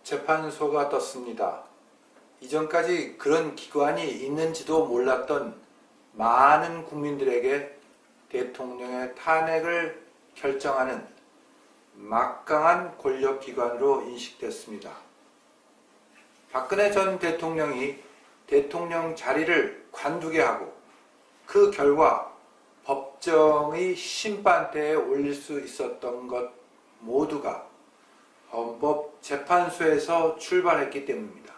헌법재판소가 떴습니다. 이전까지 그런 기관이 있는지도 몰랐던 많은 국민들에게 대통령의 탄핵을 결정하는 막강한 권력기관으로 인식됐습니다. 박근혜 전 대통령이 대통령 자리를 관두게 하고 그 결과 법정의 심판대에 올릴 수 있었던 것 모두가 헌법재판소에서 출발했기 때문입니다.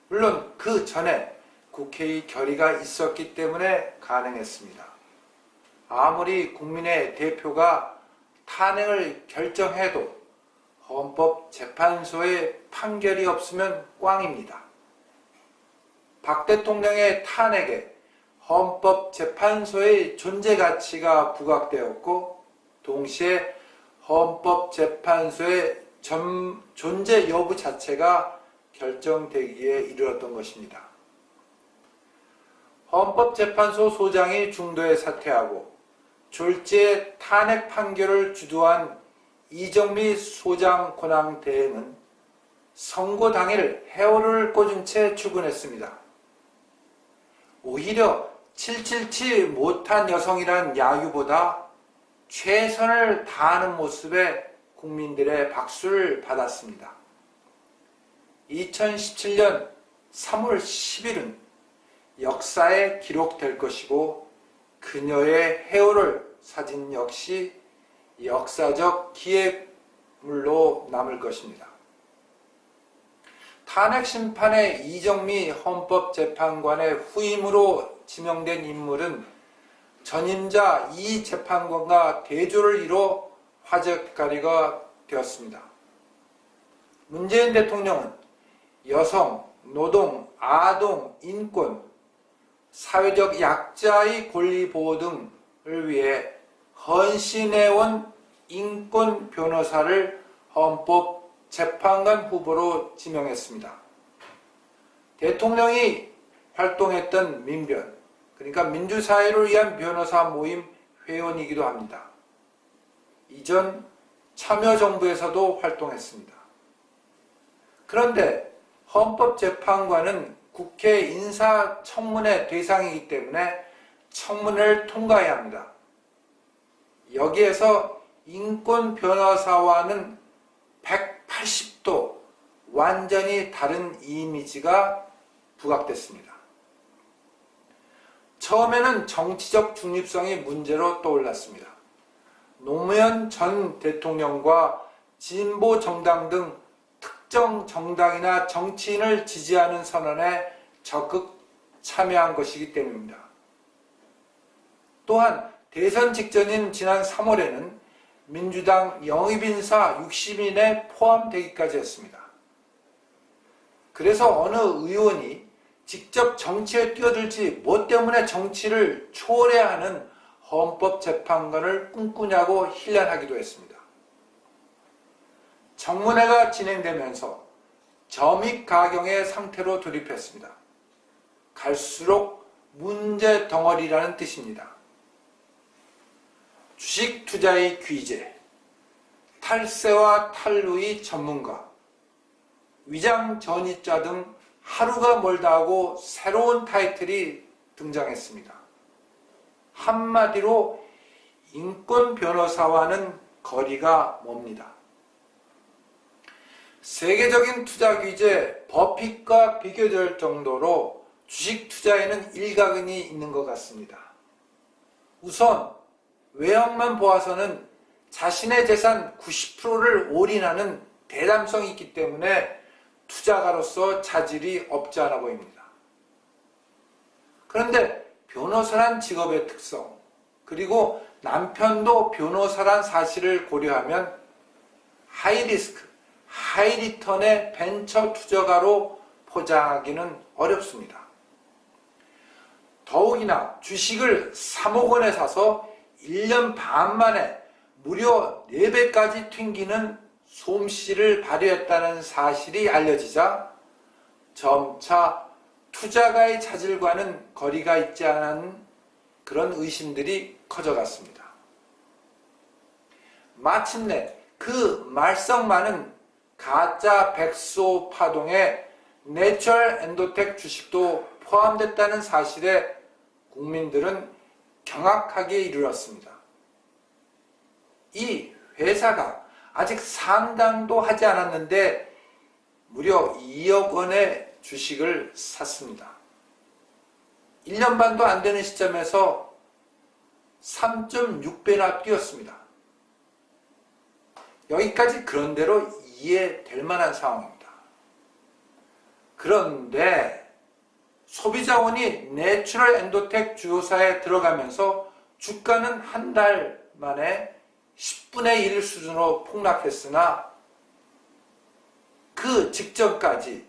물론 그 전에 국회의 결의가 있었기 때문에 가능했습니다. 아무리 국민의 대표가 탄핵을 결정해도 헌법재판소의 판결이 없으면 꽝입니다. 박 대통령의 탄핵에 헌법재판소의 존재 가치가 부각되었고 동시에 헌법재판소의 존재 여부 자체가 결정되기에 이르렀던 것입니다. 헌법재판소 소장이 중도에 사퇴하고 졸지에 탄핵 판결을 주도한 이정미 소장 권한 대행은 선고 당일 해오를 꽂은 채 출근했습니다. 오히려 777 못한 여성이란 야유보다 최선을 다하는 모습에 국민들의 박수를 받았습니다. 2017년 3월 10일은 역사에 기록될 것이고 그녀의 해오를 사진 역시 역사적 기획물로 남을 것입니다. 탄핵 심판의 이정미 헌법재판관의 후임으로 지명된 인물은 전임자 이 재판관과 대조를 이뤄 화제거리가 되었습니다. 문재인 대통령은 여성, 노동, 아동, 인권, 사회적 약자의 권리 보호 등을 위해 헌신해온 인권 변호사를 헌법재판관 후보로 지명했습니다. 대통령이 활동했던 민변, 그러니까 민주사회를 위한 변호사 모임 회원이기도 합니다. 이전 참여정부에서도 활동했습니다. 그런데 헌법재판관은 국회 인사청문회 대상이기 때문에 청문회를 통과해야 합니다. 여기에서 인권 변호사와는 180도 완전히 다른 이미지가 부각됐습니다. 처음에는 정치적 중립성이 문제로 떠올랐습니다. 노무현 전 대통령과 진보 정당 등 특정 정당이나 정치인을 지지하는 선언에 적극 참여한 것이기 때문입니다. 또한 대선 직전인 지난 3월에는 민주당 영입인사 60인에 포함되기까지 했습니다. 그래서 어느 의원이 직접 정치에 뛰어들지 뭐 때문에 정치를 초월해야 하는 헌법재판관을 꿈꾸냐고 힐난하기도 했습니다. 청문회가 진행되면서 점입가경의 상태로 돌입했습니다. 갈수록 문제 덩어리라는 뜻입니다. 주식 투자의 귀재, 탈세와 탈루의 전문가, 위장 전입자 등 하루가 멀다 하고 새로운 타이틀이 등장했습니다. 한마디로 인권 변호사와는 거리가 멉니다. 세계적인 투자 규제 버핏과 비교될 정도로 주식 투자에는 일가견이 있는 것 같습니다. 우선 외형만 보아서는 자신의 재산 90%를 올인하는 대담성이 있기 때문에 투자가로서 자질이 없지 않아 보입니다. 그런데 변호사란 직업의 특성, 그리고 남편도 변호사란 사실을 고려하면 하이리스크, 하이리턴의 벤처 투자가로 포장하기는 어렵습니다. 더욱이나 주식을 3억 원에 사서 1년 반 만에 무려 4배까지 튕기는 솜씨를 발휘했다는 사실이 알려지자 점차 투자가의 자질과는 거리가 있지 않은 그런 의심들이 커져갔습니다. 마침내 그 말썽 많은 가짜 백소 파동에 내추럴 엔도텍 주식도 포함됐다는 사실에 국민들은 경악하기에 이르렀습니다. 이 회사가 아직 상장도 하지 않았는데 무려 2억 원의 주식을 샀습니다. 1년 반도 안 되는 시점에서 3.6배나 뛰었습니다. 여기까지 그런대로 이해될 만한 상황입니다. 그런데 소비자원이 내추럴 엔도텍 주요사에 들어가면서 주가는 한 달 만에 10분의 1 수준으로 폭락했으나 그 직전까지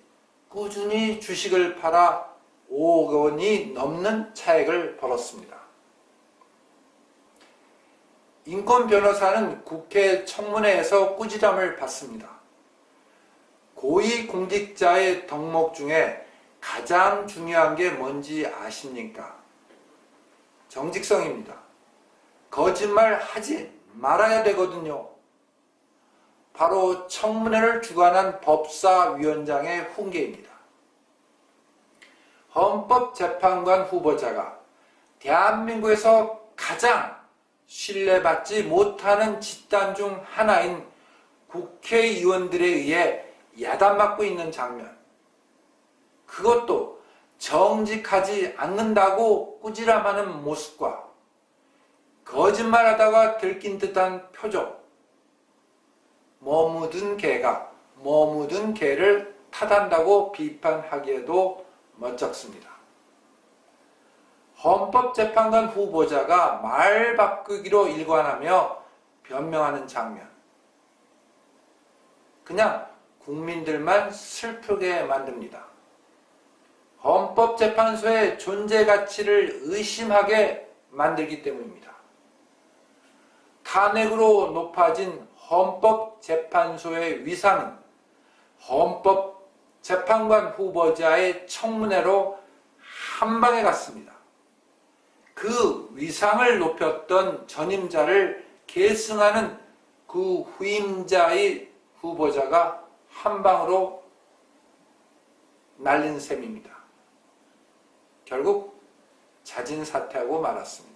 꾸준히 주식을 팔아 5억 원이 넘는 차익을 벌었습니다. 인권 변호사는 국회 청문회에서 꾸지람을 받습니다. 고위공직자의 덕목 중에 가장 중요한 게 뭔지 아십니까? 정직성입니다. 거짓말 하지 말아야 되거든요. 바로 청문회를 주관한 법사위원장의 훈계입니다. 헌법재판관 후보자가 대한민국에서 가장 신뢰받지 못하는 집단 중 하나인 국회의원들에 의해 야단맞고 있는 장면, 그것도 정직하지 않는다고 꾸지람하는 모습과 거짓말하다가 들킨 듯한 표정, 머무든 개가 머무든 개를 탓한다고 비판하기에도 멋쩍습니다. 헌법재판관 후보자가 말 바꾸기로 일관하며 변명하는 장면, 그냥 국민들만 슬프게 만듭니다. 헌법재판소의 존재 가치를 의심하게 만들기 때문입니다. 탄핵으로 높아진 헌법재판소의 위상은 헌법재판관 후보자의 청문회로 한 방에 갔습니다. 그 위상을 높였던 전임자를 계승하는 그 후임자의 후보자가 한 방으로 날린 셈입니다. 결국 자진 사퇴하고 말았습니다.